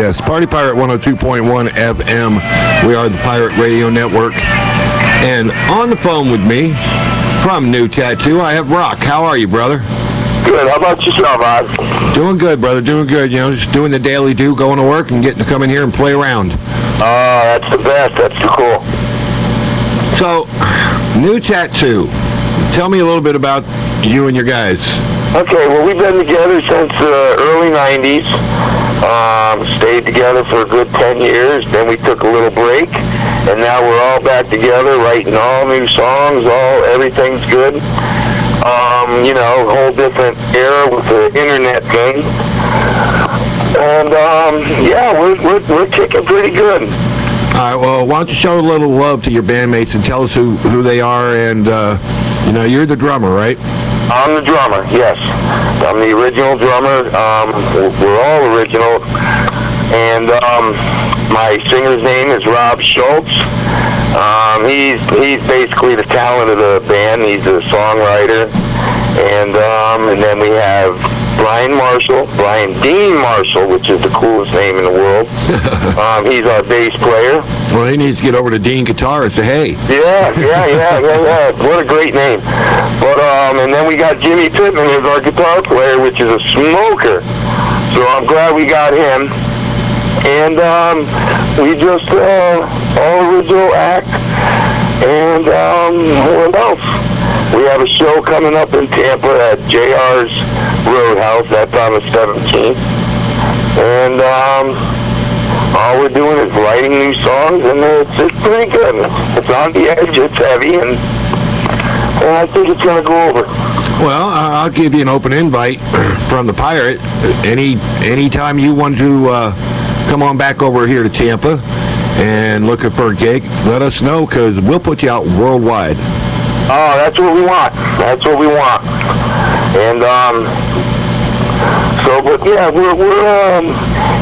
Yes, Party Pirate 102.1 FM. We are the Pirate Radio Network. And on the phone with me from New Tattoo, I have Rock. How are you, brother? Good. How about yourself, Oz? Doing good, brother. Doing good. You know, just doing the daily do, going to work and getting to come in here and play around. Oh, that's the best. That's too cool. So, New Tattoo. Tell me a little bit about you and your guys. Okay, well, we've been together since the early 90s. Stayed together for a good 10 years. Then we took a little break. And now we're all back together, writing all new songs. Everything's good. You know, a whole different era with the internet thing. And, yeah, we're kicking pretty good. All right, well, why don't you show a little love to your bandmates and tell us who they are, and, you know, you're the drummer, right? I'm the drummer, yes. I'm the original drummer. We're all original. And my singer's name is Rob Schultz. He's basically the talent of the band. He's a songwriter. And then we have Brian Dean Marshall, which is the coolest name in the world. He's our bass player. Well, he needs to get over to Dean Guitar and say, hey. Yeah. What a great name. But and then we got Jimmy Pittman as our guitar player, which is a smoker. So I'm glad we got him. And we just all original act. And what else? We have a show coming up in Tampa at JR's Roadhouse. That's on the 17th. And all we're doing is writing new songs, and it's pretty good. It's on the edge, it's heavy, and I think it's going to go over. Well, I'll give you an open invite from the Pirate. Anytime you want to come on back over here to Tampa and looking for a gig, let us know, because we'll put you out worldwide. Oh, that's what we want. And but yeah, we're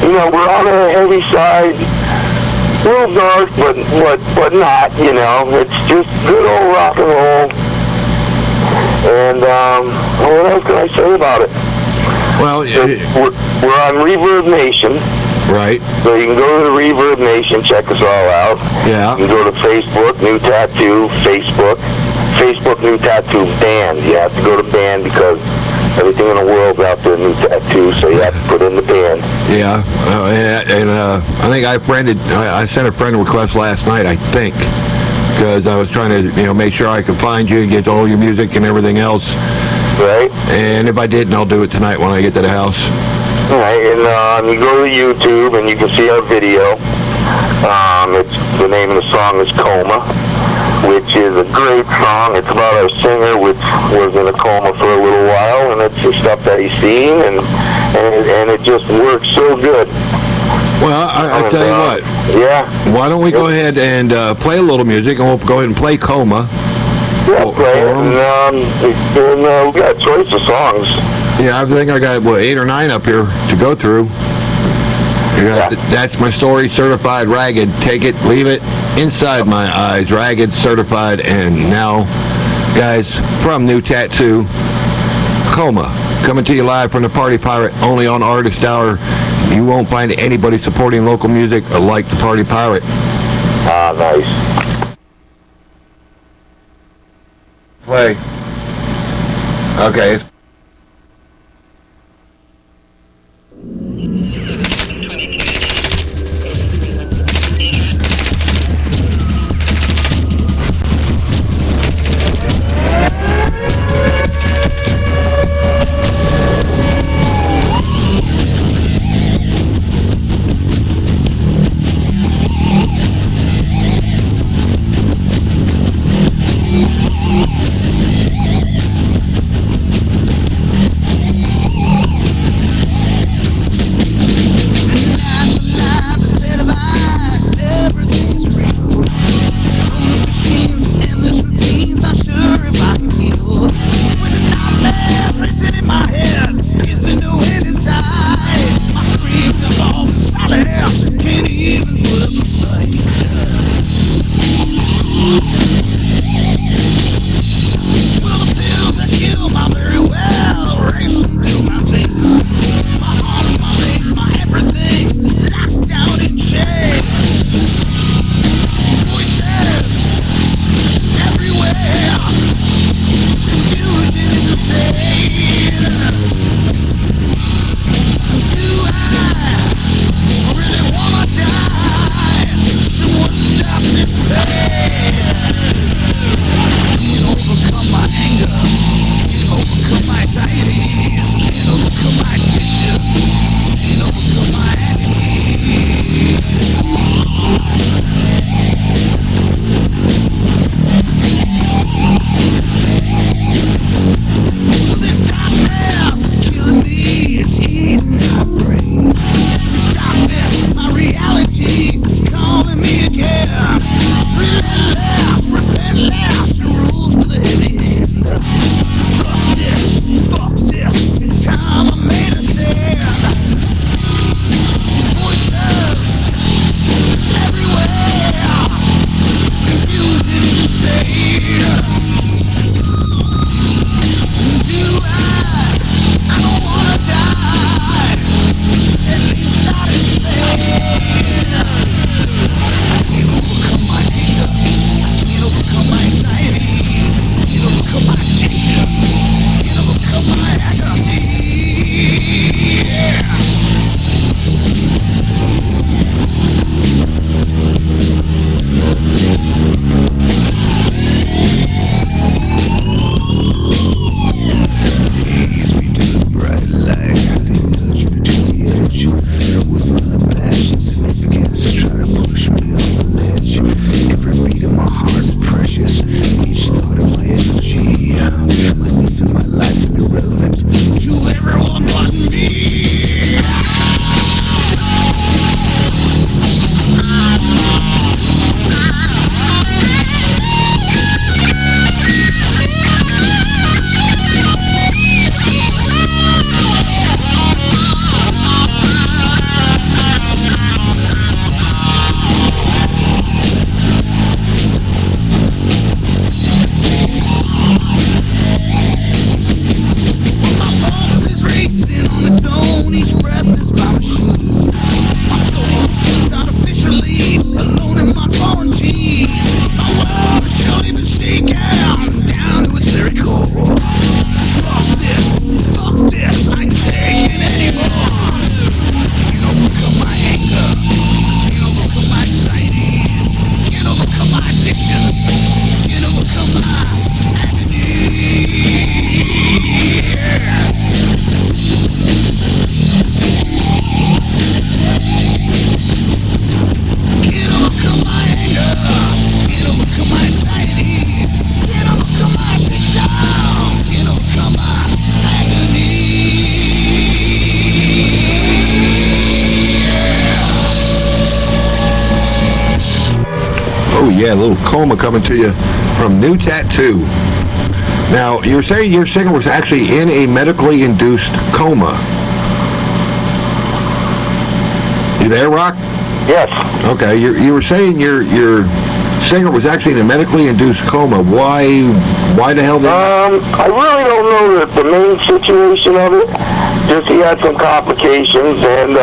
you know, we're on the heavy side, a little dark, but not. You know, it's just good old rock and roll. And what else can I say about it? Well, we're on Reverb Nation. Right. So you can go to the Reverb Nation, check us all out. Yeah. You can go to Facebook, New Tattoo, Facebook New Tattoo Band. You have to go to band because everything in the world's out there, New Tattoo, so you have to put in the band. Yeah, and I think I sent a friend request last night, I think, because I was trying to, make sure I could find you and get all your music and everything else. Right. And if I didn't, I'll do it tonight when I get to the house. All right, and you go to YouTube and you can see our video. The name of the song is Coma, which is a great song. It's about our singer, which was in a coma for a little while, and it's the stuff that he's seen, and it just works so good. Well, I tell you what. Yeah. Why don't we go ahead and play a little music, and we'll go ahead and play Coma. Yeah, play it, and we got a choice of songs. Yeah, I think I got, 8 or 9 up here to go through. That's My Story, Certified, Ragged, Take It, Leave It, Inside My Eyes, Ragged, Certified, and now, guys, from New Tattoo, Coma, coming to you live from the Party Pirate, only on Artist Hour. You won't find anybody supporting local music like the Party Pirate. Ah, nice. Play. Okay. Oh, yeah, a little Coma coming to you from New Tattoo. Now, you were saying your singer was actually in a medically induced coma. You there, Rock? Yes. Okay, you were saying your singer was actually in a medically induced coma. Why the hell did... I really don't know the main situation of it. Just he had some complications, and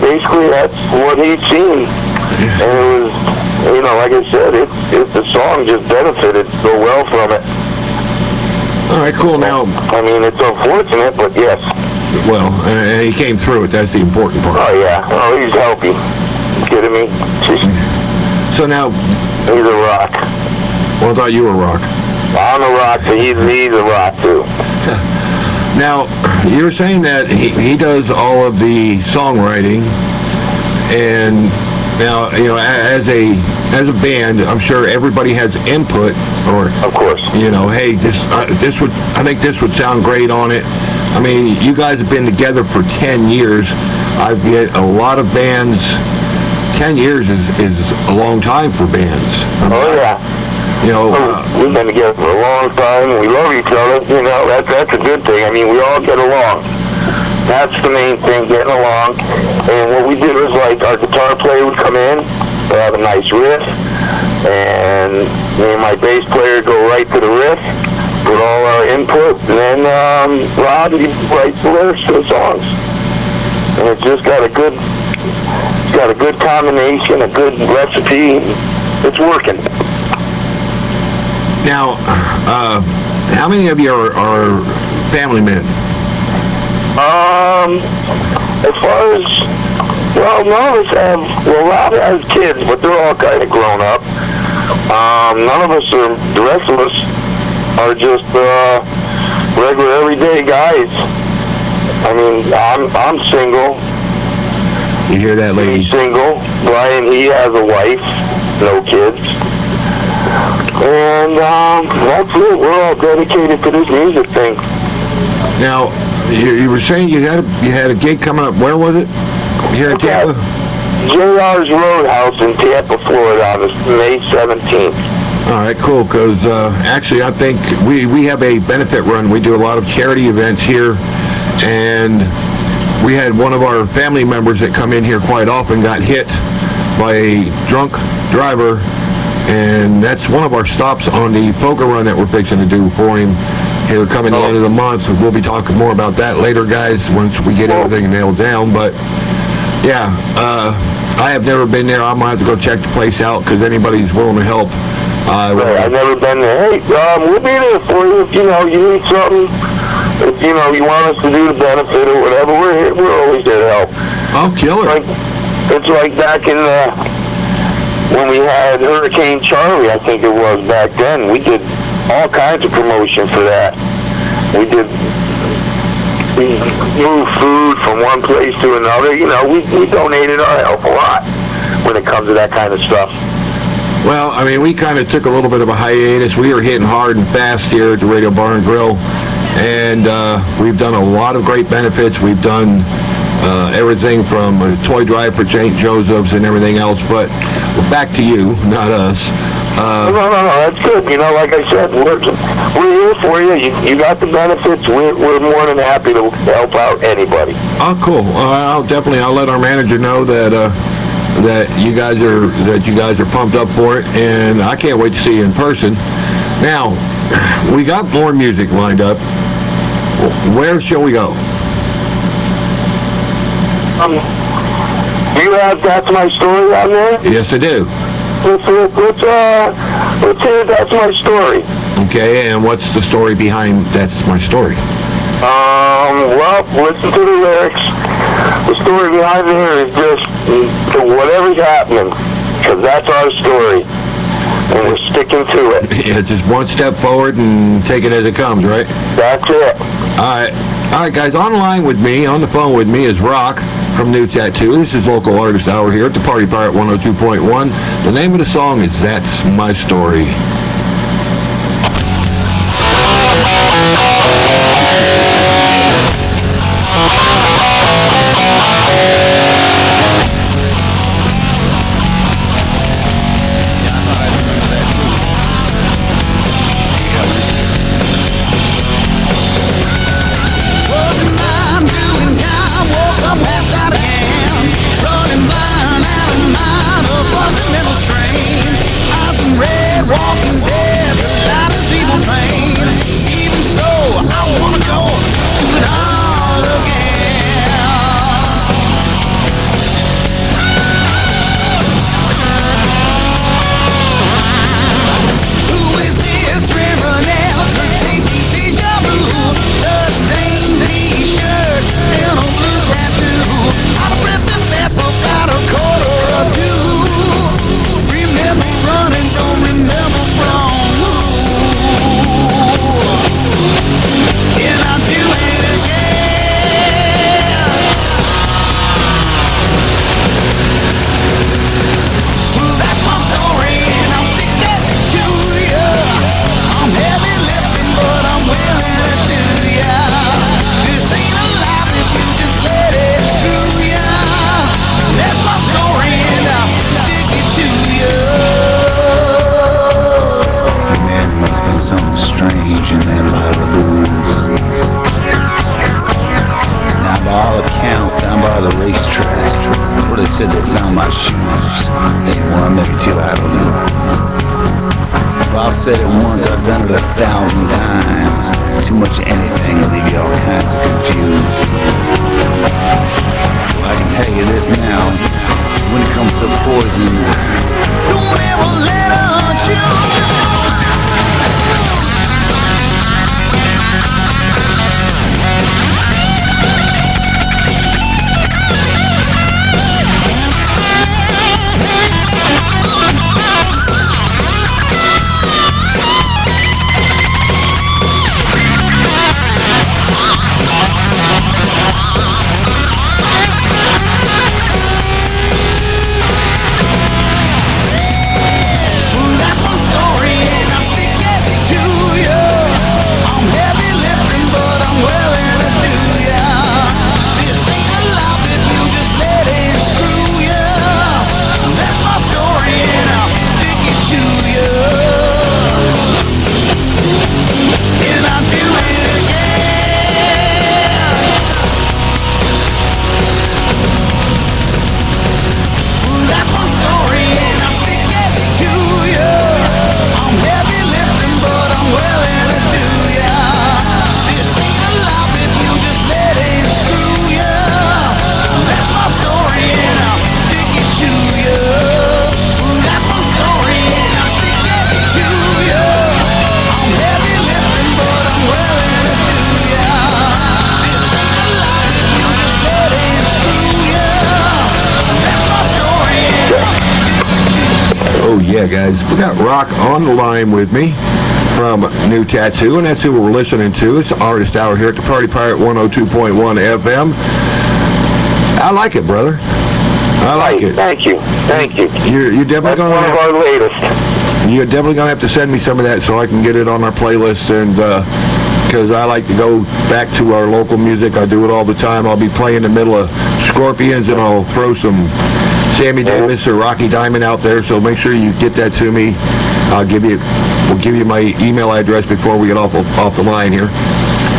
basically that's what he'd seen. And it was, like I said, the song just benefited so well from it. All right, cool. Now, I mean, it's unfortunate, but yes. Well, and he came through it. That's the important part. Oh, yeah. Oh, he's healthy. You kidding me? So now... He's a rock. Well, I thought you were Rock. I'm a rock, but he's a rock, too. Now, you were saying that he does all of the songwriting, and now, as a band, I'm sure everybody has input, or... Of course. Hey, I think this would sound great on it. I mean, you guys have been together for 10 years. I've met a lot of bands. 10 years is a long time for bands. Yeah. We've been together for a long time. We love each other. That's a good thing. I mean, we all get along. That's the main thing, getting along. And what we did was, like, our guitar player would come in, have a nice riff, and me and my bass player go right to the riff, put all our input, and then Rob, he writes the lyrics to the songs. And it's just got a good combination, a good recipe. It's working. Now, how many of you are family men? As far as, none of us have, Rob has kids, but they're all kind of grown up. None of us the rest of us are just regular everyday guys. I mean, I'm single. You hear that, lady? He's single. Brian, he has a wife, no kids. And that's it. We're all dedicated to this music thing. Now, you were saying you had a gig coming up. Where was it? Here in Tampa? JR's Roadhouse in Tampa, Florida on May 17th. All right, cool, because actually I think we have a benefit run. We do a lot of charity events here, and we had one of our family members that come in here quite often got hit by a drunk driver, and that's one of our stops on the poker run that we're fixing to do for him here coming the end of the month. We'll be talking more about that later, guys, once we get everything nailed down. But yeah, I have never been there. I'm going to have to go check the place out because anybody's willing to help. I've never been there. Hey, we'll be there for you if you need something. If you want us to do the benefit or whatever, we're always there to help. Oh, killer! It's like back in when we had Hurricane Charlie, I think it was back then. We did all kinds of promotion for that. We moved food from one place to another. We donated our help a lot when it comes to that kind of stuff. Well, I mean, we kind of took a little bit of a hiatus. We were hitting hard and fast here at the Radio Bar and Grill, and we've done a lot of great benefits. We've done everything from a toy drive for St. Joseph's and everything else, but back to you, not us. No, that's good. Like I said, we're here for you. You got the benefits. We're more than happy to help out anybody. Oh, cool. I'll let our manager know that you guys are pumped up for it, and I can't wait to see you in person. Now, we got more music lined up. Where shall we go? You have That's My Story on there? Yes, I do. Let's hear That's My Story. Okay, and what's the story behind That's My Story? Well, listen to the lyrics. The story behind it is just whatever's happening, because that's our story, and we're sticking to it. Yeah, just one step forward and take it as it comes, right? That's it. All right, guys, on the phone with me is Rock from New Tattoo. This is Local Artist Hour here at the Party Pirate 102.1. The name of the song is That's My Story. my shoes. Hey, one, maybe two, I don't know. Well, I've said it once, I've done it 1,000 times. Too much of anything will leave you all kinds of confused. Well, I can tell you this now. When it comes to poison, don't ever let her hurt you. Yeah, guys, we got Rock on the line with me from New Tattoo, and that's who we're listening to. It's the artist out here at the Party Pirate 102.1 FM. I like it, brother. I like it. Thank you. You're definitely That's one of our latest. You're definitely going to have to send me some of that so I can get it on our playlist, and because I like to go back to our local music. I do it all the time. I'll be playing in the middle of Scorpions, and I'll throw some Sammy Davis or Rocky Diamond out there, so make sure you get that to me. We'll give you my email address before we get off the line here.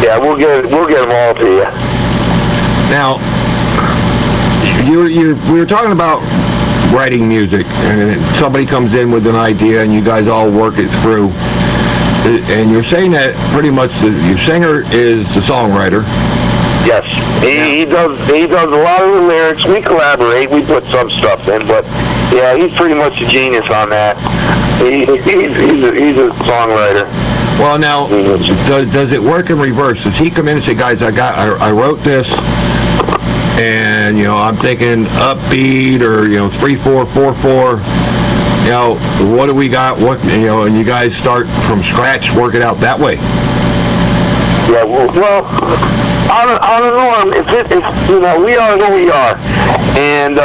Yeah, we'll get them all to you. Now, we were talking about writing music, and somebody comes in with an idea, and you guys all work it through. And you're saying that pretty much your singer is the songwriter. Yes, he does a lot of the lyrics. We collaborate. We put some stuff in, but yeah, he's pretty much a genius on that. He's a songwriter. Well, now, does it work in reverse? Does he come in and say, guys, I wrote this, and I'm thinking upbeat or 3/4, 4/4. What do we got? And you guys start from scratch, work it out that way. Yeah, well, on a norm, we are who we are, and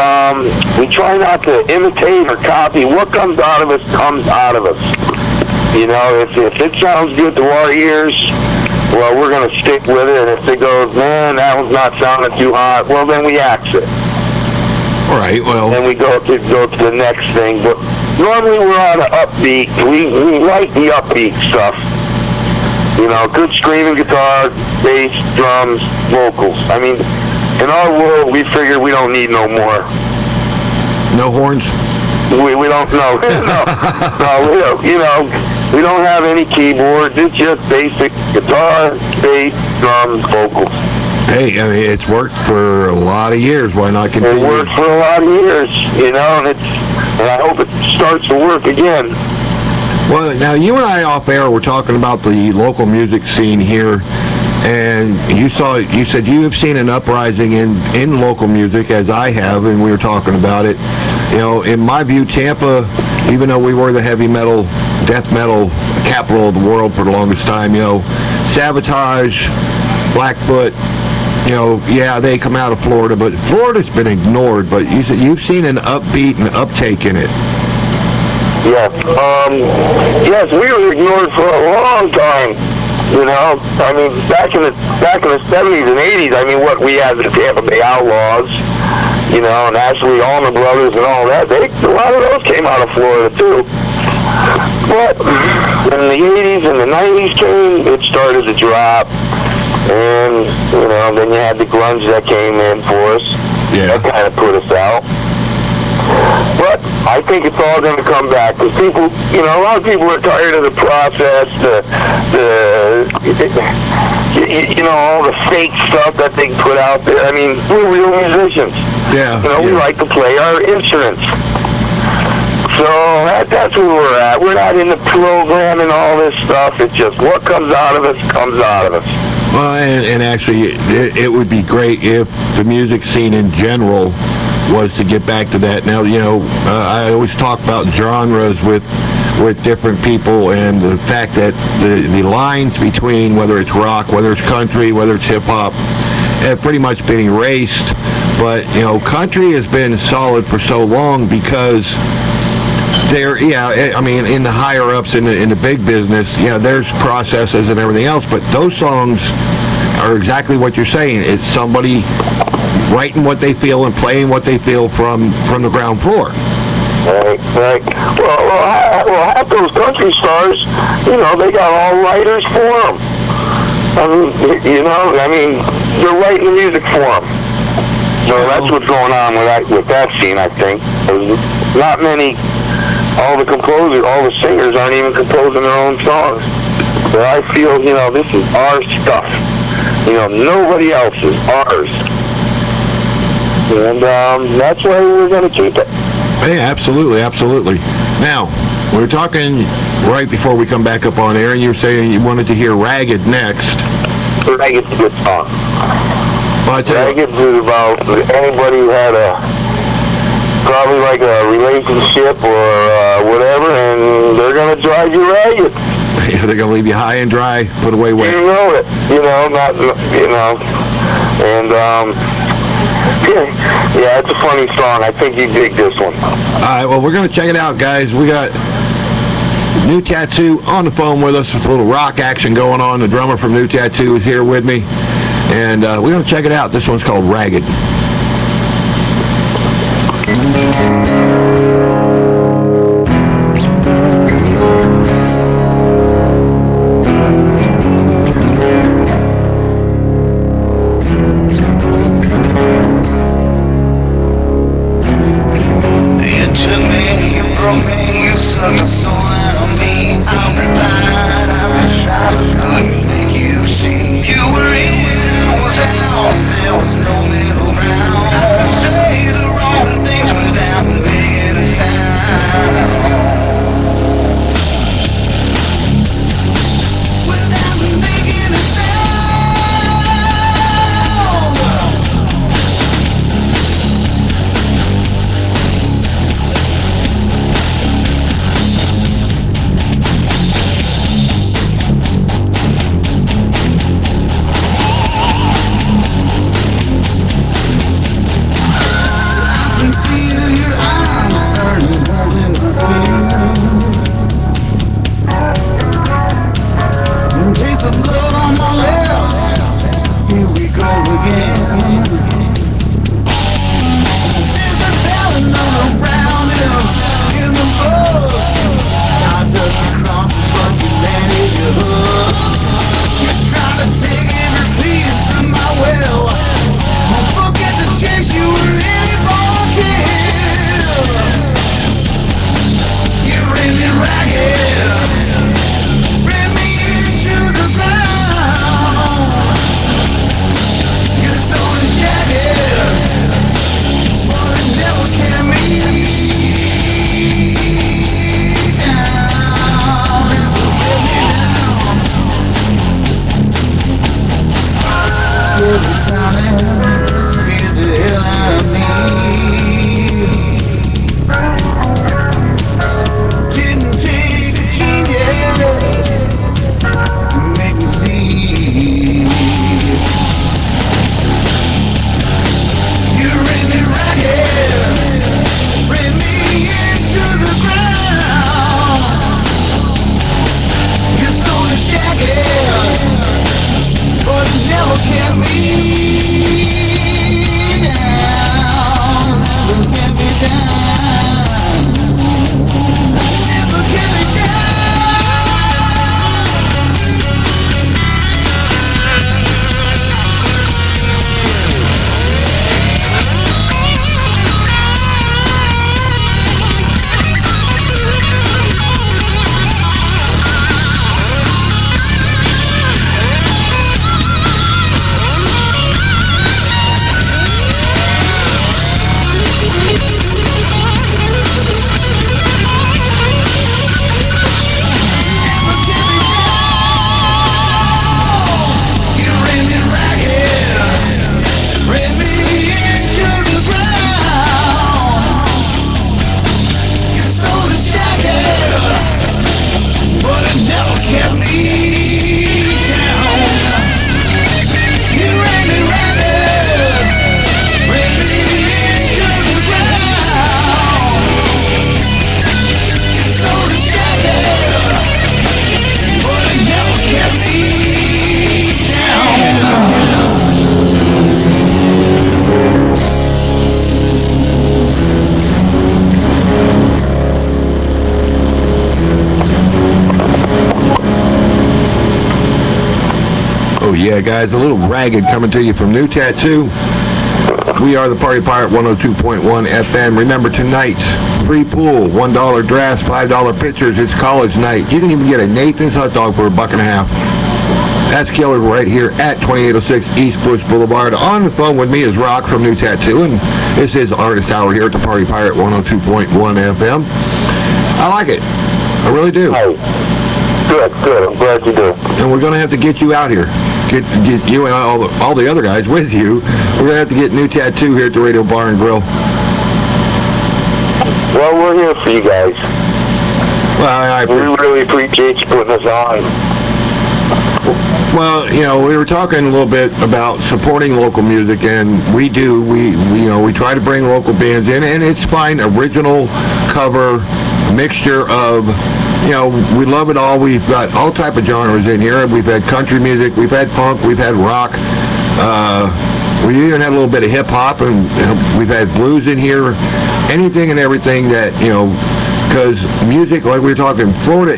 we try not to imitate or copy. What comes out of us comes out of us. If it sounds good to our ears, well, we're going to stick with it. And if it goes, man, that one's not sounding too hot, well, then we axe it. All right, well. Then we go to the next thing. But normally we're on an upbeat. We like the upbeat stuff. Good screaming guitar, bass, drums, vocals. I mean, in our world, we figure we don't need no more. No horns? We don't know. No, we don't have any keyboards. It's just basic guitar, bass, drums, vocals. Hey, I mean, it's worked for a lot of years. Why not continue? It worked for a lot of years, and I hope it starts to work again. Well, now you and I off air were talking about the local music scene here, and you said you have seen an uprising in local music, as I have, and we were talking about it. In my view, Tampa, even though we were the heavy metal, death metal capital of the world for the longest time, Sabotage, Blackfoot, they come out of Florida, but Florida's been ignored. But you said you've seen an upbeat and uptake in it. Yeah. Yes, we were ignored for a long time. I mean, back in the 70s and 80s. I mean, what we had the Tampa Bay Outlaws, and Ashley Allman Brothers and all that. A lot of those came out of Florida too. But when the 80s and the 90s came, it started to drop. And, then you had the grunge that came in for us. Yeah. That kind of put us out. But I think it's all going to come back because people, you know, a lot of people are tired of the process, you know, all the fake stuff that they put out there. I mean, we're real musicians. Yeah. You know, we like to play our instruments. So that's where we're at. We're not in the program and all this stuff. It's just what comes out of us comes out of us. Well, and actually, it would be great if the music scene in general was to get back to that. Now, you know, I always talk about genres with different people, and the fact that the lines between whether it's rock, whether it's country, whether it's hip-hop, have pretty much been erased. But, you know, country has been solid for so long because I mean, in the higher ups in the big business, there's processes and everything else, but those songs are exactly what you're saying. It's somebody writing what they feel and playing what they feel from the ground floor. Right. Well, half those country stars, you know, they got all writers for them. I mean, they're writing the music for them. So that's what's going on with that scene, I think. There's not many. All the composers, all the singers aren't even composing their own songs. So I feel, you know, this is our stuff. You know, nobody else's, ours. And that's why we're going to keep it. Yeah, absolutely, absolutely. Now, we were talking right before we come back up on air, and you were saying you wanted to hear Ragged next. Ragged's a good song. Well, Ragged is about anybody who had probably like a relationship or whatever, and they're going to drive you ragged. Yeah, they're going to leave you high and dry, put away wet. You know it. You know, and yeah, it's a funny song. I think you dig this one. All right, well, we're going to check it out, guys. We got New Tattoo on the phone with us with a little rock action going on. The drummer from New Tattoo is here with me, and we're going to check it out. This one's called Ragged. Yeah, guys, a little ragged coming to you from New Tattoo. We are the Party Pirate 102.1 FM. Remember, tonight's free pool, $1 drafts, $5 pitchers. It's college night. You can even get a Nathan's hot dog for $1.50. That's killer right here at 2806 East Bush Boulevard. On the phone with me is Rock from New Tattoo, and this is Artist Hour here at the Party Pirate 102.1 FM. I like it. I really do. Hey. Good. I'm glad you do. And we're going to have to get you out here. Get you and all the other guys with you. We're going to have to get New Tattoo here at the Radio Bar and Grill. Well, we're here for you guys. Well, we really appreciate you putting us on. Well, we were talking a little bit about supporting local music, and we do. We try to bring local bands in, and it's fine. Original, cover, mixture of. We love it all. We've got all type of genres in here. We've had country music, we've had punk, we've had rock. We even had a little bit of hip hop, and we've had blues in here. Anything and everything that because music, like we were talking, Florida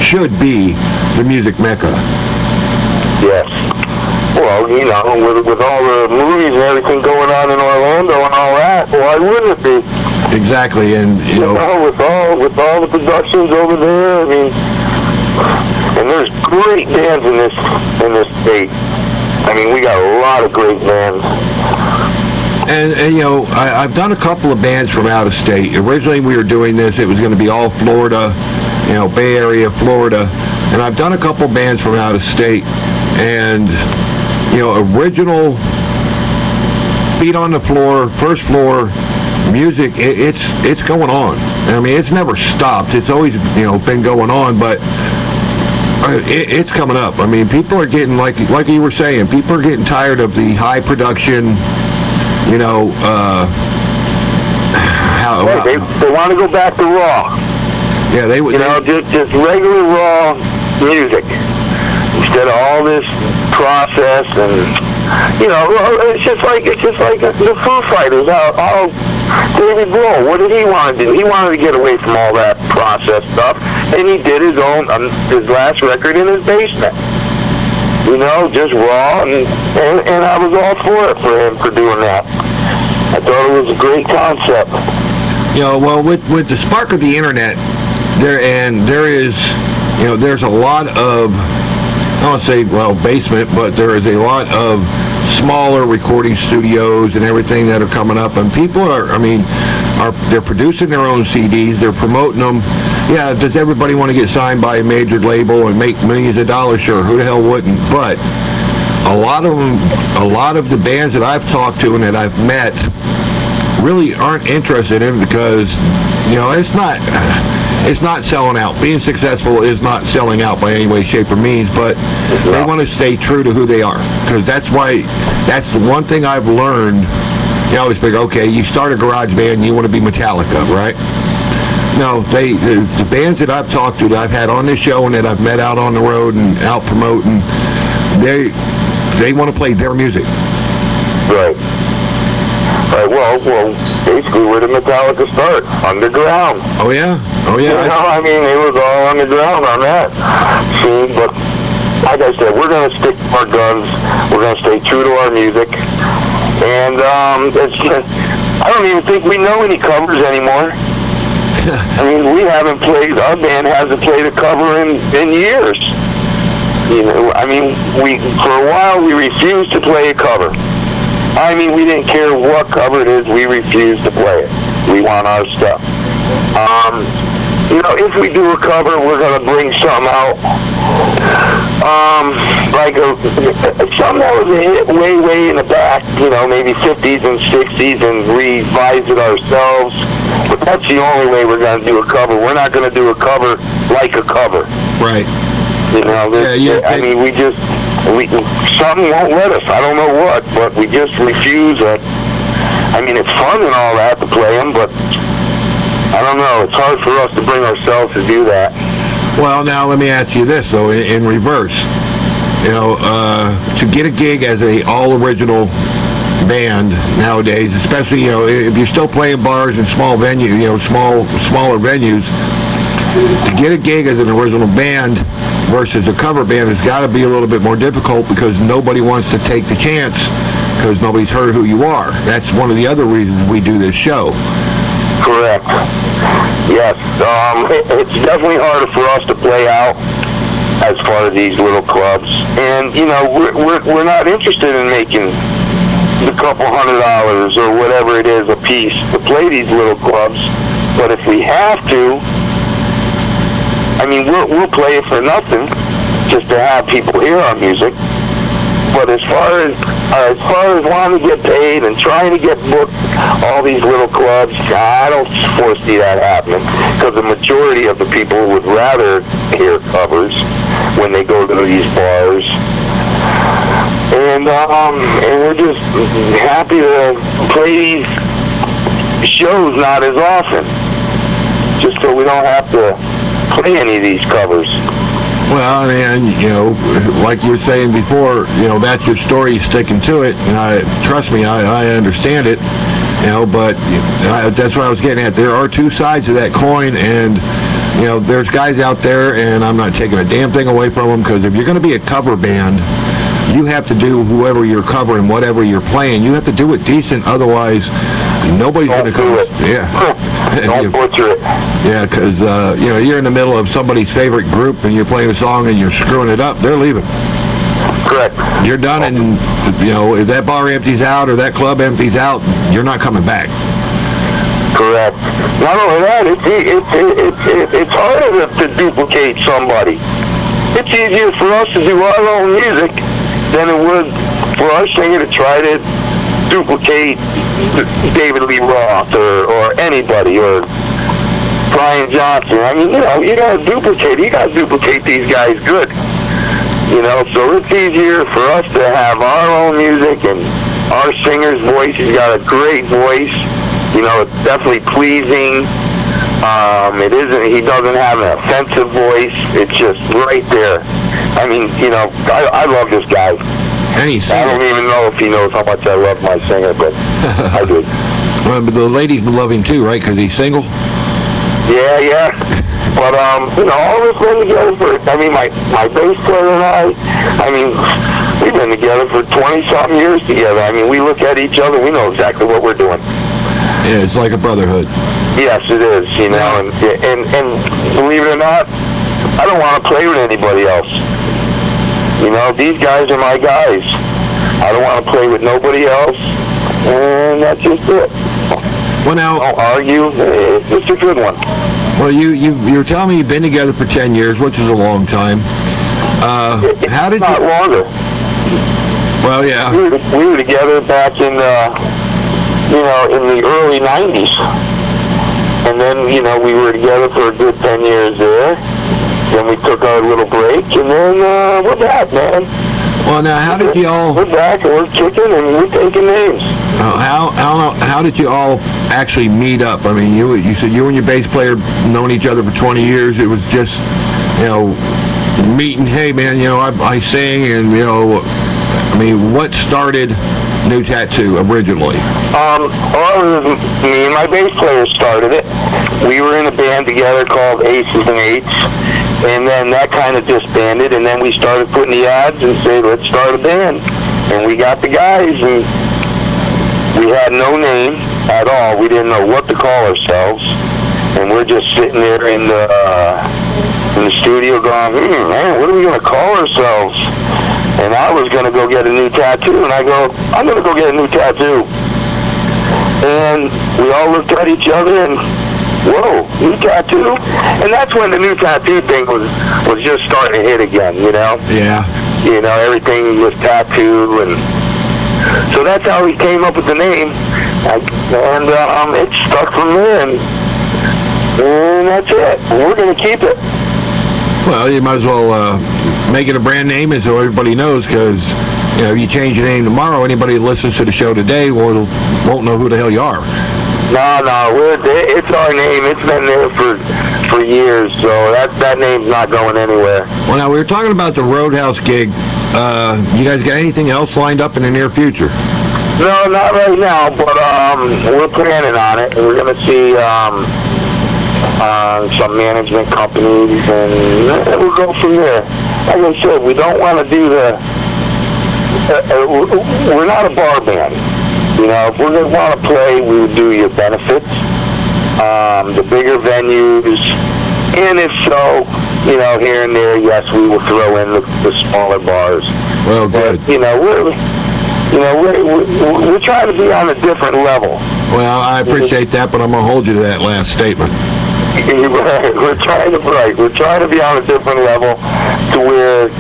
should be the music mecca. Yes. Well, with all the movies and everything going on in Orlando and all that, why wouldn't it be? Exactly, and with all the productions over there, I mean, and there's great bands in this state. I mean, we got a lot of great bands. And I've done a couple of bands from out of state. Originally, we were doing this; it was going to be all Florida, Bay Area, Florida, and I've done a couple bands from out of state, and original feet on the floor, first floor. Music, it's going on. I mean, it's never stopped. It's always been going on, but it's coming up. I mean, people are getting like you were saying. People are getting tired of the high production. They want to go back to raw. Yeah, they would. Just regular raw music instead of all this process and. It's just like the Foo Fighters. David Grohl, what did he want to do? He wanted to get away from all that process stuff, and he did his own, his last record in his basement. Just raw, and I was all for him for doing that. I thought it was a great concept. Well, with the spark of the internet, there's a lot of. I don't say, basement, but there is a lot of smaller recording studios and everything that are coming up, and people they're producing their own CDs, they're promoting them. Yeah, does everybody want to get signed by a major label and make millions of dollars? Sure, who the hell wouldn't? But a lot of the bands that I've talked to and that I've met really aren't interested in because, it's not selling out. Being successful is not selling out by any way, shape, or means, but they want to stay true to who they are. Because that's the one thing I've learned. You always figure, okay, you start a garage band, you want to be Metallica, right? No, the bands that I've talked to, that I've had on this show and that I've met out on the road and out promoting, they want to play their music. Right. Well, basically, where did Metallica start? Underground. Oh, yeah? It was all underground on that scene, but like I said, we're going to stick to our guns. We're going to stay true to our music. And I don't even think we know any covers anymore. Our band hasn't played a cover in years. For a while, we refused to play a cover. We didn't care what cover it is, we refused to play it. We want our stuff. If we do a cover, we're going to bring something out, something that was a hit way in the back, maybe 50s and 60s, and revise it ourselves. But that's the only way we're going to do a cover. We're not going to do a cover like a cover. Right. Something won't let us. I don't know what, but we just refuse it. It's fun and all that to play them, but I don't know. It's hard for us to bring ourselves to do that. Well, now let me ask you this, though, in reverse. To get a gig as a all-original band nowadays, especially, if you're still playing bars and small venues, smaller venues, to get a gig as an original band, versus a cover band has got to be a little bit more difficult because nobody wants to take the chance because nobody's heard who you are. That's one of the other reasons we do this show. Correct. Yes. It's definitely harder for us to play out as far as these little clubs. And, you know, we're not interested in making the couple $100 or whatever it is a piece to play these little clubs. But if we have to, I mean, we'll play it for nothing just to have people hear our music. But as far as wanting to get paid and trying to get booked all these little clubs, I don't foresee that happening because the majority of the people would rather hear covers when they go to these bars. And we're just happy to play these shows not as often, just so we don't have to play any of these covers. Well, and, you know, like you were saying before, you know, that's your story, sticking to it. And trust me, I understand it, you know, but that's what I was getting at. There are two sides of that coin, and, you know, there's guys out there, and I'm not taking a damn thing away from them, because if you're going to be a cover band, you have to do whoever you're covering, whatever you're playing. You have to do it decent, otherwise nobody's going to come. Yeah. Don't butcher it. Yeah, because, you know, you're in the middle of somebody's favorite group and you're playing a song and you're screwing it up, they're leaving. Correct. You're done, and, you know, if that bar empties out or that club empties out, you're not coming back. Correct. Not only that, it's harder to duplicate somebody. It's easier for us to do our own music than it would for our singer to try to duplicate David Lee Roth or anybody or Brian Johnson. I mean, you know, you gotta duplicate these guys good. You know, so it's easier for us to have our own music, and our singer's voice, he's got a great voice. You know, it's definitely pleasing. He doesn't have an offensive voice. It's just right there. I mean, you know, I love this guy. I don't even know if he knows how much I love my singer, but I do. Well, but the ladies love him too, right? Because he's single? Yeah. But, you know, all of us been together for, I mean, my bass player and I mean, we've been together for 20-something years together. I mean, we look at each other, we know exactly what we're doing. Yeah, it's like a brotherhood. Yes, it is, you know, and believe it or not, I don't want to play with anybody else. You know, these guys are my guys. I don't want to play with nobody else, and that's just it. Well, now, don't argue. It's a good one. Well, you're telling me you've been together for 10 years, which is a long time. How did not you... longer. Well, yeah. We were together back in, you know, in the early 90s. And then, you know, we were together for a good 10 years there. Then we took our little break, and then we're back, man. Well, now, how did you all... We're back, and we're kicking, and we're taking names. How did you all actually meet up? I mean, you said you and your bass player known each other for 20 years. It was just, you know, meeting, hey, man, you know, I sing, and, you know, I mean, what started New Tattoo originally? Me and my bass player started it. We were in a band together called Aces and Eights, and then that kind of disbanded, and then we started putting the ads and said, let's start a band. And we got the guys, and we had no name at all. We didn't know what to call ourselves, and we're just sitting there in the studio going, man, what are we going to call ourselves? And I was going to go get a new tattoo, and I go, I'm going to go get a new tattoo. And we all looked at each other, and whoa, new tattoo? And that's when the new tattoo thing was just starting to hit again, you know? Yeah. You know, everything was tattoo, and so that's how we came up with the name. And it stuck from there, and that's it. We're going to keep it. Well, you might as well make it a brand name so everybody knows, because, you know, if you change your name tomorrow, anybody that listens to the show today won't know who the hell you are. No, it's our name. It's been there for years, so that name's not going anywhere. Well, now, we were talking about the Roadhouse gig. You guys got anything else lined up in the near future? No, not right now, but we're planning on it. We're going to see some management companies, and we'll go from there. Like I said, we don't want to do we're not a bar band. You know, if we're going to want to play, we would do your benefits, the bigger venues, and if so, you know, here and there, yes, we will throw in the smaller bars. Well, good. But, we're trying to be on a different level. Well, I appreciate that, but I'm going to hold you to that last statement. We're trying to be on a different level to where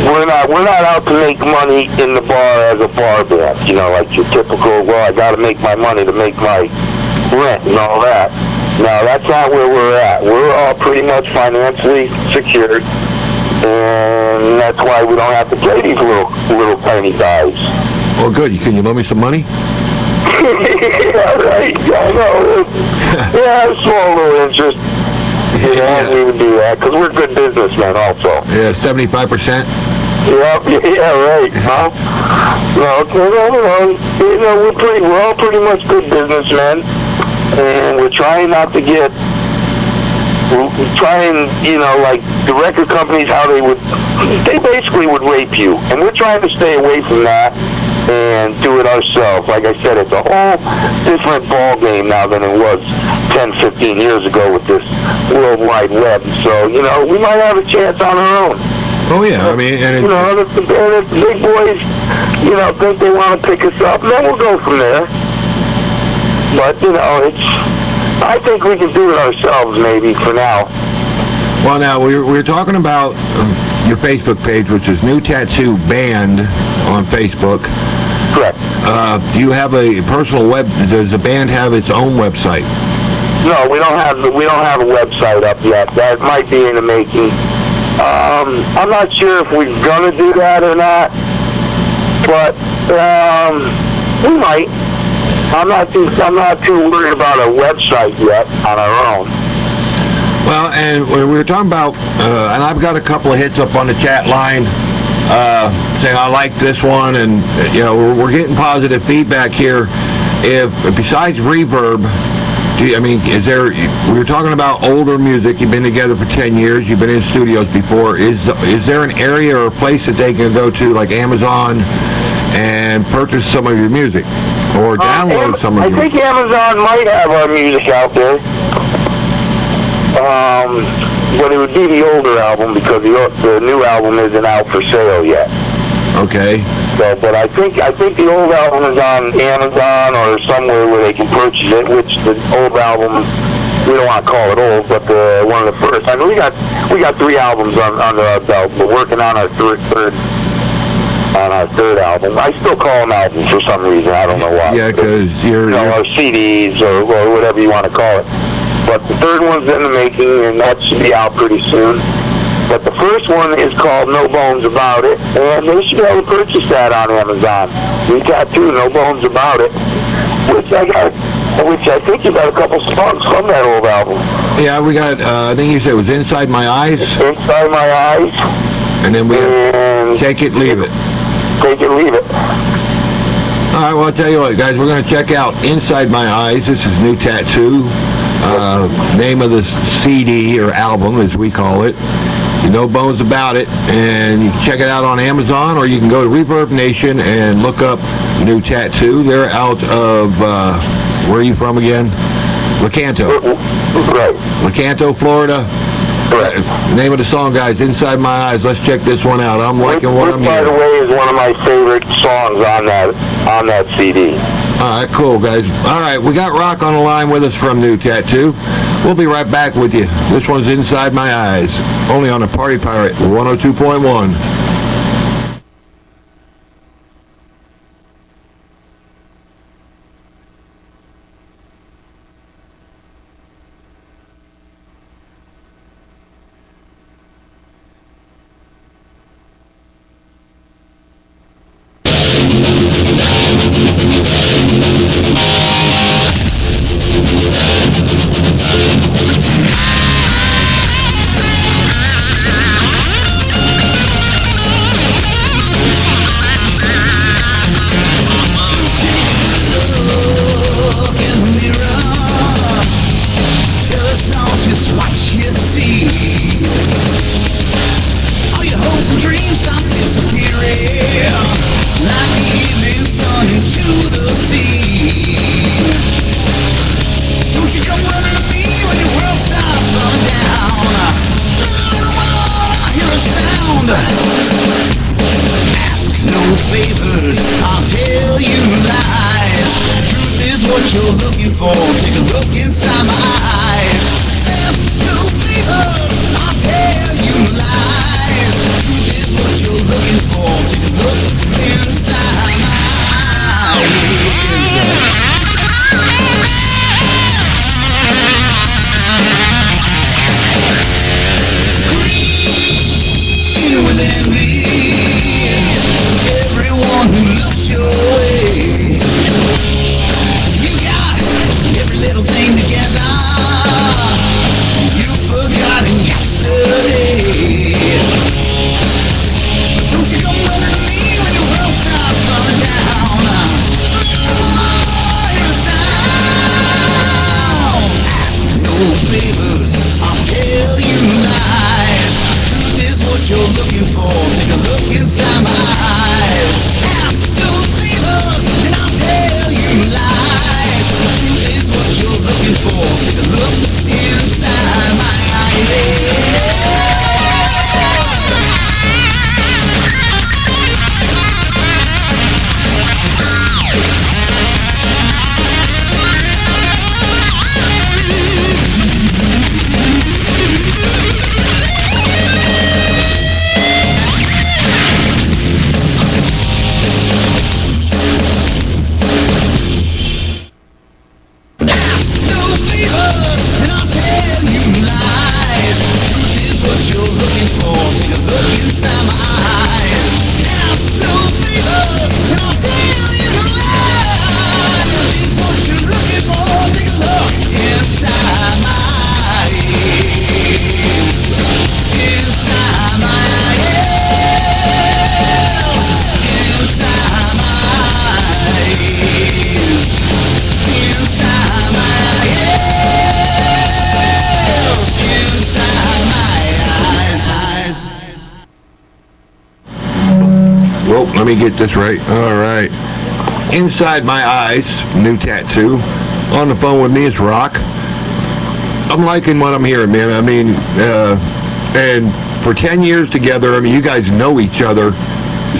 we're not out to make money in the bar as a bar band. You know, like your typical, well, I got to make my money to make my rent and all that. No, that's not where we're at. We're all pretty much financially secured, and that's why we don't have to play these little tiny dives. Well, good. Can you loan me some money? Yeah, right. I know. Yeah, a small little interest. You know, Yeah. we would do that because we're good businessmen also. Yeah, 75%. Yep, yeah, right. Huh? No, we're all pretty much good businessmen, and we're trying not to get. We're trying, you know, like the record companies, how they basically would rape you, and we're trying to stay away from that and do it ourselves. Like I said, it's a whole different ball game now than it was 10, 15 years ago with this World Wide Web. So, you know, we might have a chance on our own. Oh, yeah. I mean, and You know, if the big boys, you know, think they want to pick us up, then we'll go from there. But, you know, I think we can do it ourselves maybe for now. well, now, we were talking about your Facebook page, which is New Tattoo Band on Facebook. Correct. Do you have a personal does the band have its own website? No, we don't have a website up yet. That might be in the making. I'm not sure if we're gonna do that or not, but we might. I'm not too worried about a website yet on our own. Well, and we were talking about, and I've got a couple of hits up on the chat line saying I like this one, and you know we're getting positive feedback here. If besides reverb, is there? We were talking about older music. You've been together for 10 years. You've been in studios before. Is there an area or a place that they can go to, like Amazon, and purchase some of your music or download some of your music? I think Amazon might have our music out there. But it would be the older album because the new album isn't out for sale yet. Okay. So, but I think the old album is on Amazon or somewhere where they can purchase it. Which the old album, we don't want to call it old, but one of the first. I mean, we got 3 albums under our belt. We're working on our third album. I still call them albums for some reason. I don't know why. Yeah, because or CDs or whatever you want to call it. But the third one's in the making, and that should be out pretty soon. But the first one is called No Bones About It, and they should be able to purchase that on Amazon. We got 2, No Bones About It, which I think you got a couple songs from that old album. Yeah, we got, I think you said it was Inside My Eyes. Inside My Eyes. And then we have Take It, Leave It. Take It, Leave It. All right, well, I'll tell you what, guys, we're going to check out Inside My Eyes. This is New Tattoo. Name of the CD or album, as we call it. No Bones About It. And you can check it out on Amazon, or you can go to Reverb Nation and look up New Tattoo. They're out of, where are you from again? Lecanto. Right. Lecanto, Florida. Right. Name of the song, guys, Inside My Eyes. Let's check this one out. I'm liking what I'm hearing. By the way, is one of my favorite songs on that CD. All right, cool, guys. All right, we got Rock on the line with us from New Tattoo. We'll be right back with you. This one's Inside My Eyes, only on the Party Pirate 102.1. like the evening sun into the sea. Don't you come running to me when your world starts falling down. I hear a sound. Ask no favors, I'll tell you lies. Truth is what you're looking for. Take a look inside my eyes. Ask no favors, I'll tell you lies. Truth is what you're looking for. Take a look inside my eyes. With envy, everyone who looks your way. You got every little thing together. You've forgotten yesterday. Don't you come running to me when your world starts falling down. Hear a sound. Ask no favors, I'll tell you lies. Truth is what you're looking for. Take a look inside my eyes. Ask no favors, and I'll tell you lies. Truth is what you're looking for. Take a look inside my eyes. Ask no favors, and I'll tell you lies. Truth is what you're looking for. Take a look inside my eyes. Ask no favors, and I'll tell you lies. Truth is what you're looking for. Take a look inside my eyes. Inside my eyes. Inside my eyes. Inside my eyes, inside my eyes. Well, let me get this right. All right. Inside My Eyes, new tattoo. On the phone with me is Rock. I'm liking what I'm hearing, man. I mean, and for 10 years together, I mean, you guys know each other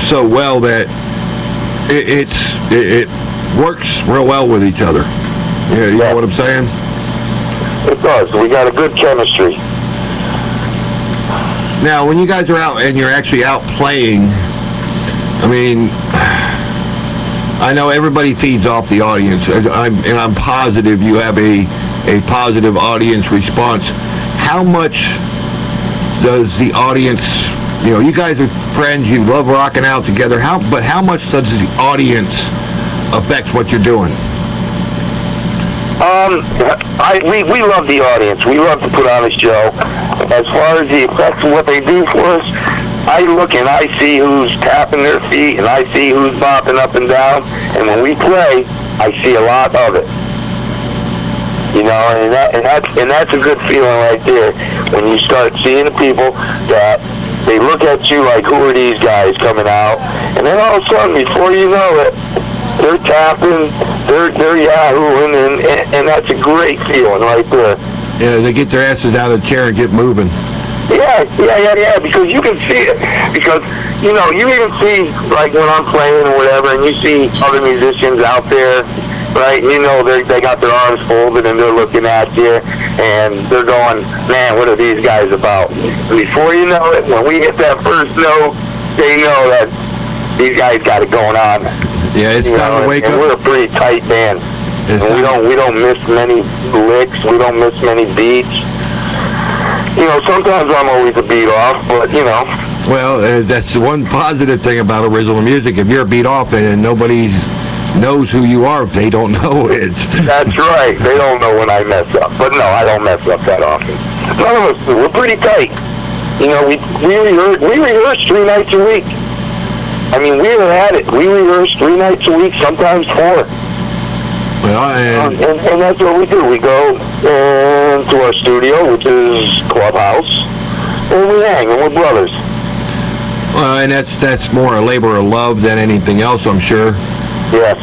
so well that it works real well with each other. Yeah, you know what I'm saying? It does. We got a good chemistry. Now, when you guys are out and you're actually out playing, I mean, I know everybody feeds off the audience, and I'm positive you have a positive audience response. How much does the audience, you know, you guys are friends, you love rocking out together, but how much does the audience affect what you're doing? We love the audience. We love to put on a show. As far as the effects of what they do for us, I look and I see who's tapping their feet and I see who's bopping up and down. And when we play, I see a lot of it. You know, and that's a good feeling right there when you start seeing the people that they look at you like, who are these guys coming out? And then all of a sudden, before you know it, they're tapping, they're yahooing, and that's a great feeling right there. Yeah, they get their asses out of the chair and get moving. Yeah, because you can see it. Because, you know, you even see, like, when I'm playing or whatever, and you see other musicians out there, right, you know, they got their arms folded and they're looking at you, and they're going, man, what are these guys about? Before you know it, when we hit that first note, they know that these guys got it going on. Yeah, it's time to wake up. We're a pretty tight band. And we don't miss many licks. We don't miss many beats. You know, sometimes I'm always a beat off, but, you know. Well, that's the one positive thing about original music. If you're a beat off and nobody knows who you are, if they don't know it. That's right. They don't know when I mess up. But no, I don't mess up that often. None of us do. We're pretty tight. You know, we rehearse 3 nights a week. I mean, we were at it. We rehearse 3 nights a week, sometimes 4. Well, and that's what we do. We go to our studio, which is Clubhouse, and we hang, and we're brothers. And that's more a labor of love than anything else, I'm sure. Yes.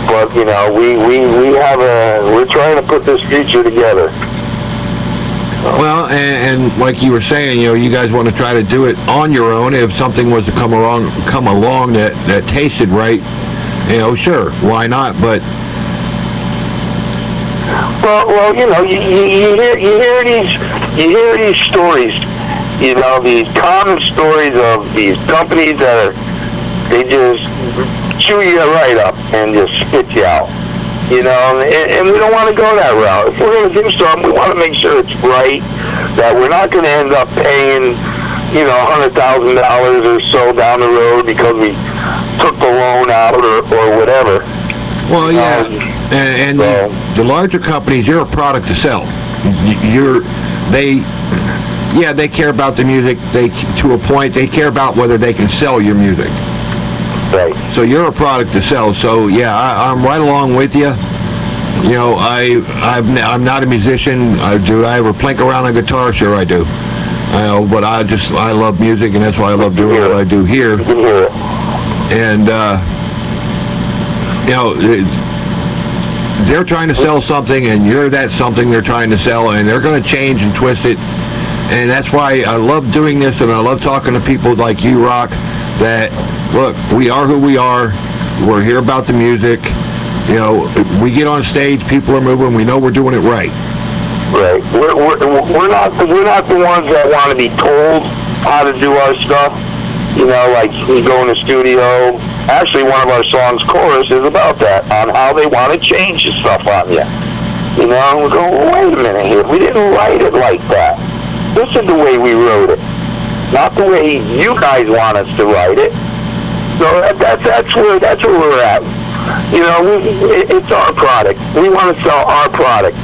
But, we're trying to put this future together. Well, and like you were saying, you guys want to try to do it on your own. If something was to come along that tasted right, sure, why not? But well, you hear these stories, these common stories of these companies they just chew you right up and just spit you out. And we don't want to go that route. If we're going to do something, we want to make sure it's right, that we're not going to end up paying, $100,000 or so down the road because we took the loan out or whatever. Well, yeah, and so, the larger companies, you're a product to sell. They care about the music. To a point, they care about whether they can sell your music. right. So you're a product to sell. So yeah, I'm right along with you. I'm not a musician. Do I ever plink around on guitar? Sure, I do. But I love music, and that's why I love doing what I do here. You can hear it. And they're trying to sell something, and you're that something they're trying to sell, and they're going to change and twist it. And that's why I love doing this, and I love talking to people like you, Rock, that, look, we are who we are. We're here about the music. We get on stage, people are moving, we know we're doing it right. Right. We're not the ones that want to be told how to do our stuff. Like you go in the studio. Actually, one of our songs' chorus is about that, on how they want to change the stuff on you. We go, wait a minute here. We didn't write it like that. This is the way we wrote it, not the way you guys want us to write it. So that's where we're at. It's our product. We want to sell our product.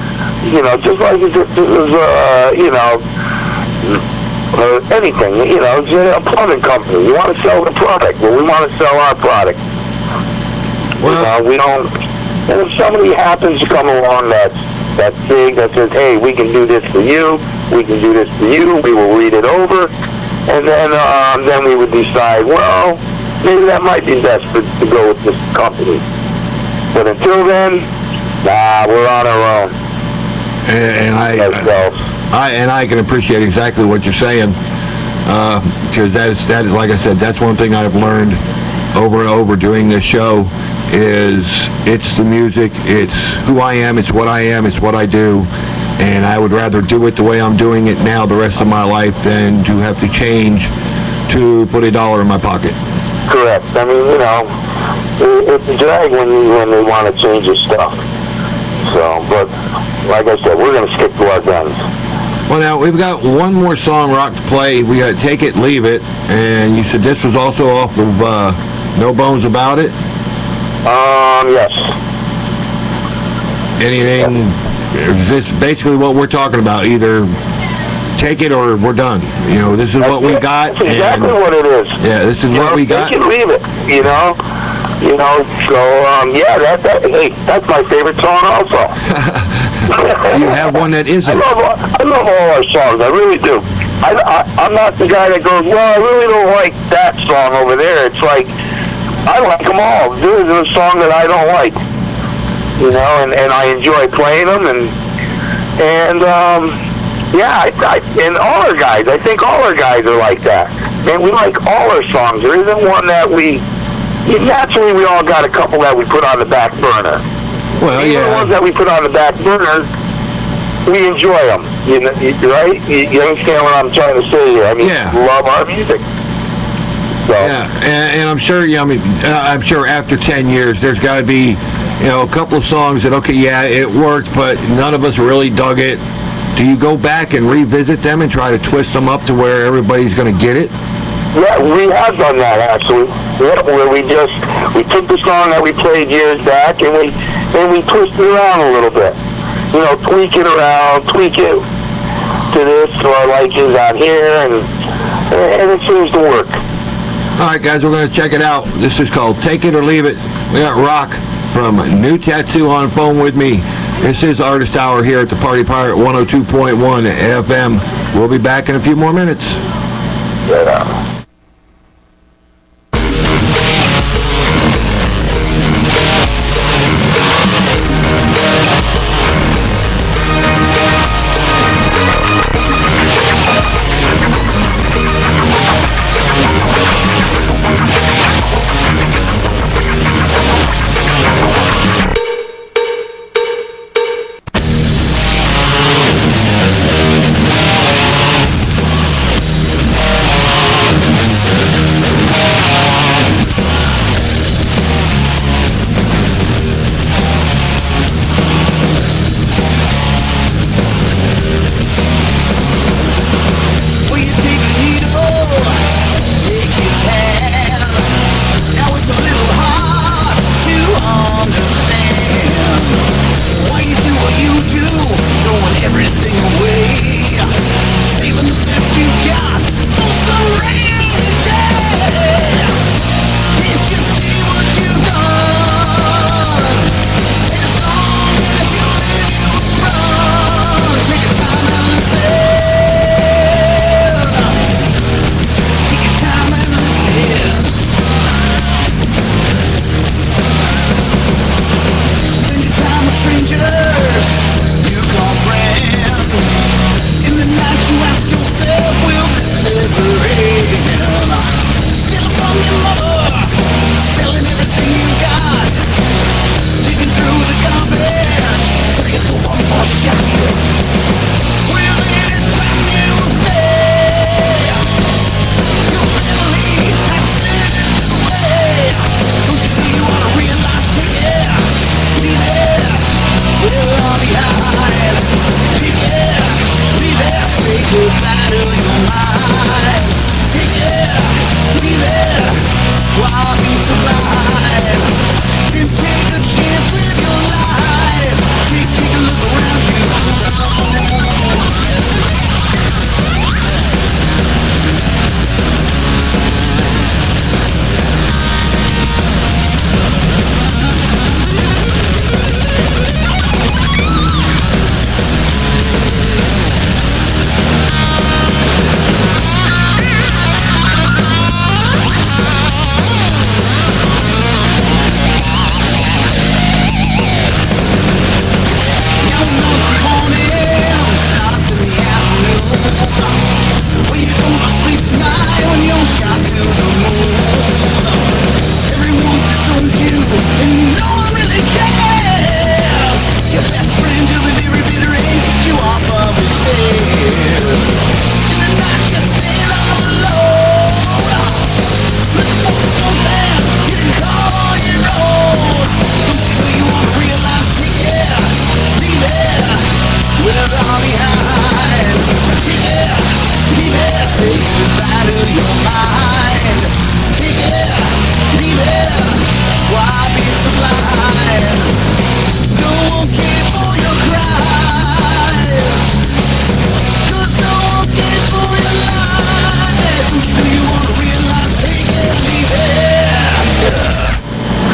Just like it was, anything. It's a plumbing company. You want to sell the product, but we want to sell our product. Well, we don't. And if somebody happens to come along that's big, that says, hey, we can do this for you, we can do this for you, we will read it over, and then we would decide, well, maybe that might be best to go with this company. But until then, we're on our own. And I can appreciate exactly what you're saying, because that is, like I said, that's one thing I've learned over and over doing this show. It's the music, it's who I am, it's what I am, it's what I do, and I would rather do it the way I'm doing it now the rest of my life than to have to change to put $1 in my pocket. Correct. I mean, it's a drag when they want to change your stuff. So, but like I said, we're going to stick to our guns. Well, now, we've got one more song, Rock, to play. We got Take It, Leave It, and you said this was also off of No Bones About It? Yes. Anything, is this basically what we're talking about? Either take it or we're done. This is what we got. That's exactly what it is. Yeah, this is what we got. Take it, leave it, so, hey, that's my favorite song also. You have one that isn't. I love all our songs, I really do. I'm not the guy that goes, well, I really don't like that song over there. It's like, I like them all. There isn't a song that I don't like. And I enjoy playing them, and all our guys, I think all our guys are like that. Man, we like all our songs. There isn't one that naturally we all got a couple that we put on the back burner. Well, Even the ones that we put on the back burner, we enjoy them. Right? You understand what I'm trying to say here? I mean, love our music. So. Yeah, and I'm sure, I'm sure after 10 years, there's got to be, a couple of songs that, okay, yeah, it worked, but none of us really dug it. Do you go back and revisit them and try to twist them up to where everybody's going to get it? Yeah, we have done that, actually. Yeah, where we took the song that we played years back, and we twisted it around a little bit. Tweak it around, tweak it to this, so I like it on here, and it seems to work. All right, guys, we're going to check it out. This is called Take It or Leave It. We got Rock from New Tattoo on the phone with me. This is Artist Hour here at the Party Pirate 102.1 FM. We'll be back in a few more minutes. that out.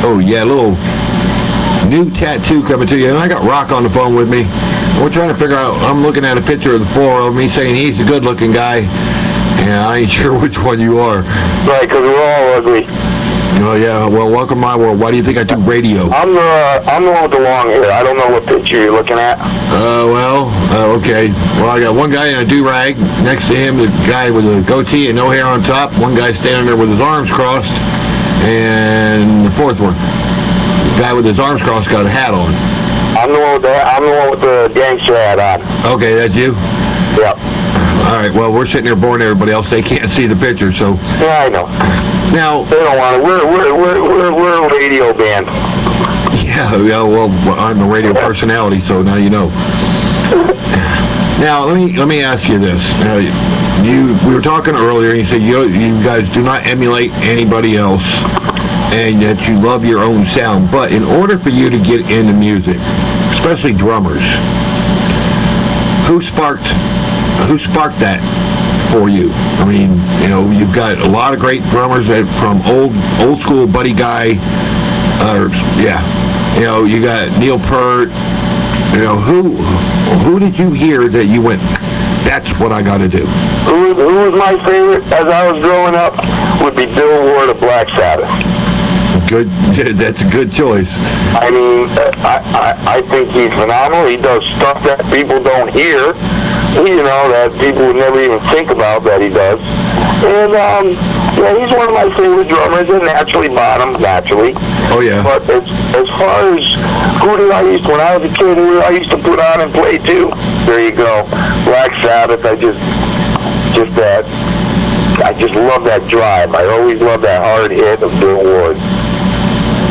Oh, yeah, a little new tattoo coming to you. And I got Rock on the phone with me. We're trying to figure out, I'm looking at a picture of the four of them. He's saying he's a good-looking guy. And I ain't sure which one you are. Right, because we're all ugly. Oh, yeah. Well, welcome to my world. Why do you think I do radio? I'm the one with the long hair. I don't know what picture you're looking at. Okay. Well, I got one guy in a do-rag. Next to him, the guy with a goatee and no hair on top. One guy standing there with his arms crossed. And the fourth one, the guy with his arms crossed got a hat on. I'm the one with the gangster hat on. Okay, that's you? Yep. All right, well, we're sitting there boring everybody else. They can't see the picture, so... Yeah, I know. Now... They don't want it. We're a radio band. Yeah, well, I'm a radio personality, so now you know. Now, let me ask you this. We were talking earlier, and you said you guys do not emulate anybody else, and that you love your own sound. But in order for you to get into music, especially drummers, who sparked that for you? I mean, you've got a lot of great drummers from old school Buddy Guy, you got Neil Peart. Who did you hear that you went, That's what I got to do. Who was my favorite as I was growing up would be Bill Ward of Black Sabbath. Good. That's a good choice. I mean, I think he's phenomenal. He does stuff that people don't hear, you know, that people would never even think about that he does. And, yeah, he's one of my favorite drummers, and naturally. Oh, yeah. But as far as who did I used to, when I was a kid, who I used to put on and play too, there you go. Black Sabbath, I just love that drive. I always love that hard hit of Bill Ward.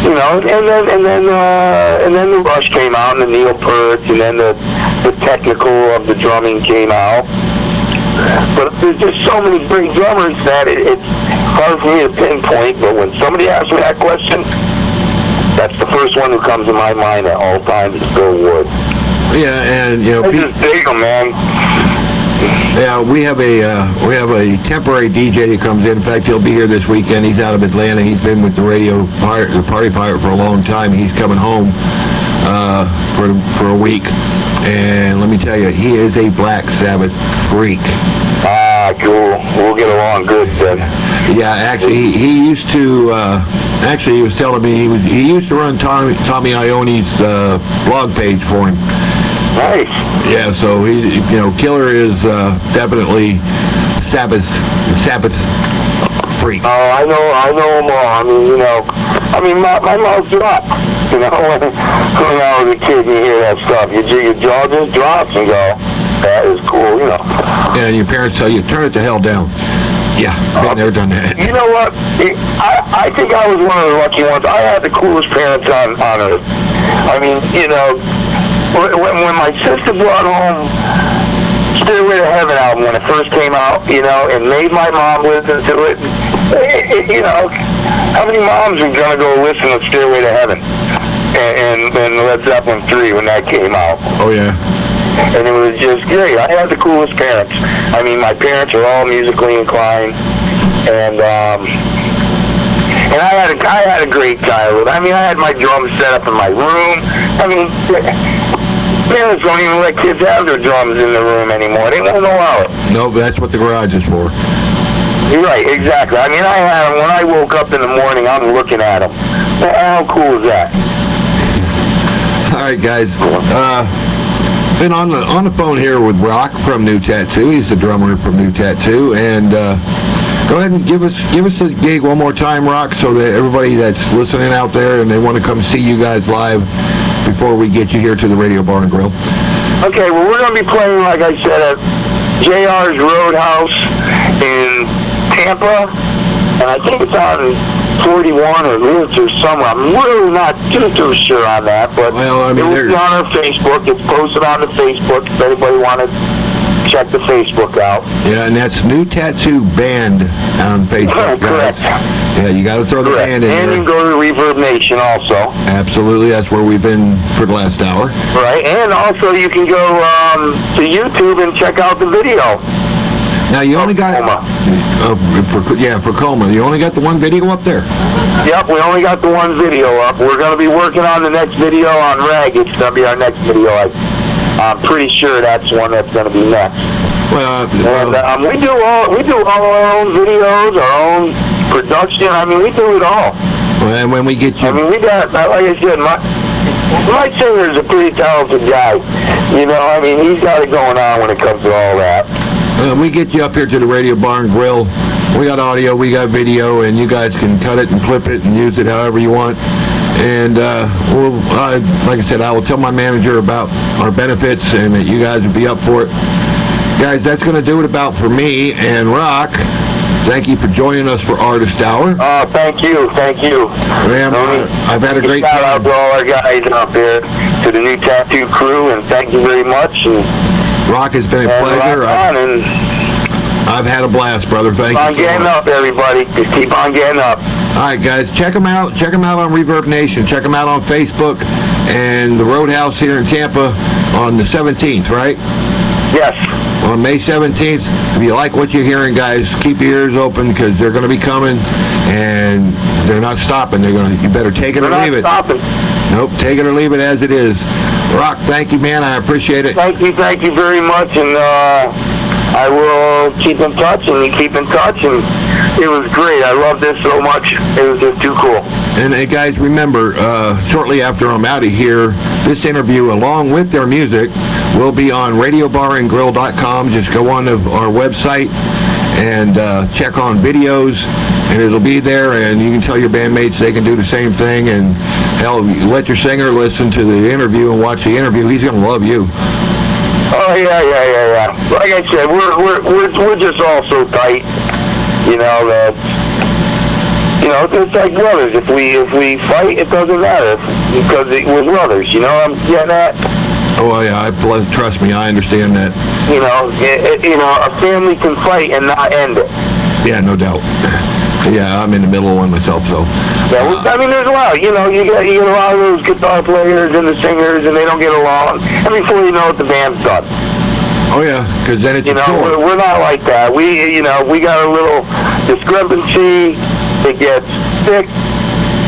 You know, and then the Rush came out, and the Neil Peart, and then the technical of the drumming came out. But there's just so many great drummers that it's hard for me to pinpoint. But when somebody asks me that question, that's the first one who comes to my mind at all times is Bill Ward. Yeah, and you know, I just dig him, man. yeah, we have a temporary DJ that comes in. In fact, he'll be here this weekend. He's out of Atlanta. He's been with the Party Pirate for a long time. He's coming home for a week, and let me tell you, he is a Black Sabbath freak. Ah, cool. We'll get along good then. Yeah, actually, he used to. Actually, he was telling me he used to run Tommy Ione's blog page for him. Nice. Yeah, so Killer is definitely Sabbath freak. Oh, I know them all. I mean, my mouth dropped. You know, when I was a kid, you hear that stuff. Your jaw just drops and go, that is cool. You know. Yeah, and your parents tell you, turn it the hell down. Yeah, I've never done that. You know what? I think I was one of the lucky ones. I had the coolest parents on earth. I mean, you know, when my sister brought home Stairway to Heaven album when it first came out, you know, and made my mom listen to it, you know, how many moms are going to go listen to Stairway to Heaven and Led Zeppelin 3 when that came out? Oh, yeah. And it was just great. I had the coolest parents. I mean, my parents are all musically inclined, and I had a great childhood. I mean, I had my drums set up in my room. I mean, parents don't even let kids have their drums in the room anymore. They won't allow it. No, but that's what the garage is for. You're right, exactly. I mean, I had them when I woke up in the morning. I'm looking at them. Well, how cool is that? All right, guys. Been on the phone here with Rock from New Tattoo. He's the drummer from New Tattoo, and go ahead and give us the gig one more time, Rock, so that everybody that's listening out there and they want to come see you guys live before we get you here to the Radio Bar and Grill. Okay, well, we're going to be playing, like I said, at JR's Roadhouse in Tampa, and I think it's on 41 or Lewis or somewhere. I'm really not too sure on that, but well, I mean, it will be on our Facebook. It's posted on the Facebook if anybody wanted to check the Facebook out. Yeah, and that's New Tattoo Band on Facebook, guys. Correct. Yeah, you got to throw the band in and there. you can go to Reverb Nation also. Absolutely, that's where we've been for the last hour. Right, and also you can go to YouTube and check out the video. Now you only got for Coma. You only got the one video up there. Yep, we only got the one video up. We're going to be working on the next video on Rag. It's going to be our next video. I'm pretty sure that's one that's going to be next. Well, and we do all our own videos, our own production. I mean, we do it all. And when we get you, I mean, we got, like I said, my singer's a pretty talented guy. You know, I mean, he's got it going on when it comes to all that. We get you up here to the Radio Bar and Grill. We got audio, we got video, and you guys can cut it and clip it and use it however you want. And like I said, I will tell my manager about our benefits and that you guys would be up for it. Guys, that's going to do it about for me and Rock. Thank you for joining us for Artist Hour. Oh, thank you. Man, I've had a great time. Shout out to all our guys out there, to the New Tattoo crew, and thank you very much. And Rock, has been a pleasure. I've had a blast, brother. Thank you. Keep on getting up, everybody. Just keep on getting up. All right, guys, check them out. Check them out on Reverb Nation. Check them out on Facebook and the Roadhouse here in Tampa on the 17th, right? Yes. On May 17th. If you like what you're hearing, guys, keep your ears open because they're going to be coming and they're not stopping. You better take it or leave it. They're not stopping. Nope, take it or leave it as it is. Rock, thank you, man. I appreciate it. Thank you very much, and I will keep in touch, and we keep in touch, and it was great. I love this so much. It was just too cool. And hey, guys, remember, shortly after I'm out of here, this interview, along with their music, will be on radiobarandgrill.com. Just go on to our website and check on videos, and it'll be there, and you can tell your bandmates they can do the same thing, and hell, let your singer listen to the interview and watch the interview. He's going to love you. Oh, yeah. Like I said, we're just all so tight, you know, that, you know, it's like brothers. If we fight, it doesn't matter, because we're brothers, you know what I'm getting at? Oh, yeah, trust me, I understand that. You know, a family can fight and not end it. Yeah, no doubt. Yeah, I'm in the middle of one myself, so. Yeah, I mean, there's a lot. You know, you get a lot of those guitar players and the singers, and they don't get along. And before you know it, the band's done. Oh yeah, because then it's You know, we're not like that. We got a little discrepancy. It gets thick.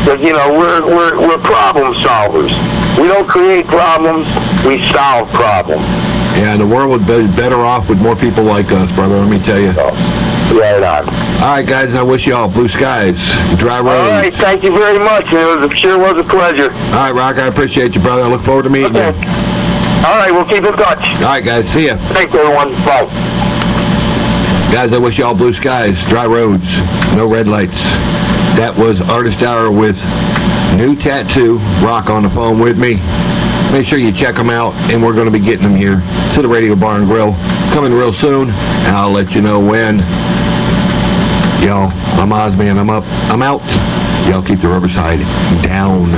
Because, you know, we're problem solvers. We don't create problems. We solve problems. Yeah, and the world would be better off with more people like us, brother. Let me tell you. So, right on. All right, guys. I wish you all blue skies, dry roads. All right, thank you very much. It sure was a pleasure. All right, Rock. I appreciate you, brother. I look forward to meeting you. All right, we'll keep in touch. All right, guys. See ya. Thanks, everyone. Bye. Guys, I wish you all blue skies, dry roads, no red lights. That was Artist Hour with New Tattoo. Rock on the phone with me. Make sure you check them out, and we're going to be getting them here to the Radio Bar and Grill coming real soon, and I'll let you know when. Y'all, I'm Ozman. I'm out. Y'all keep the rubber side down.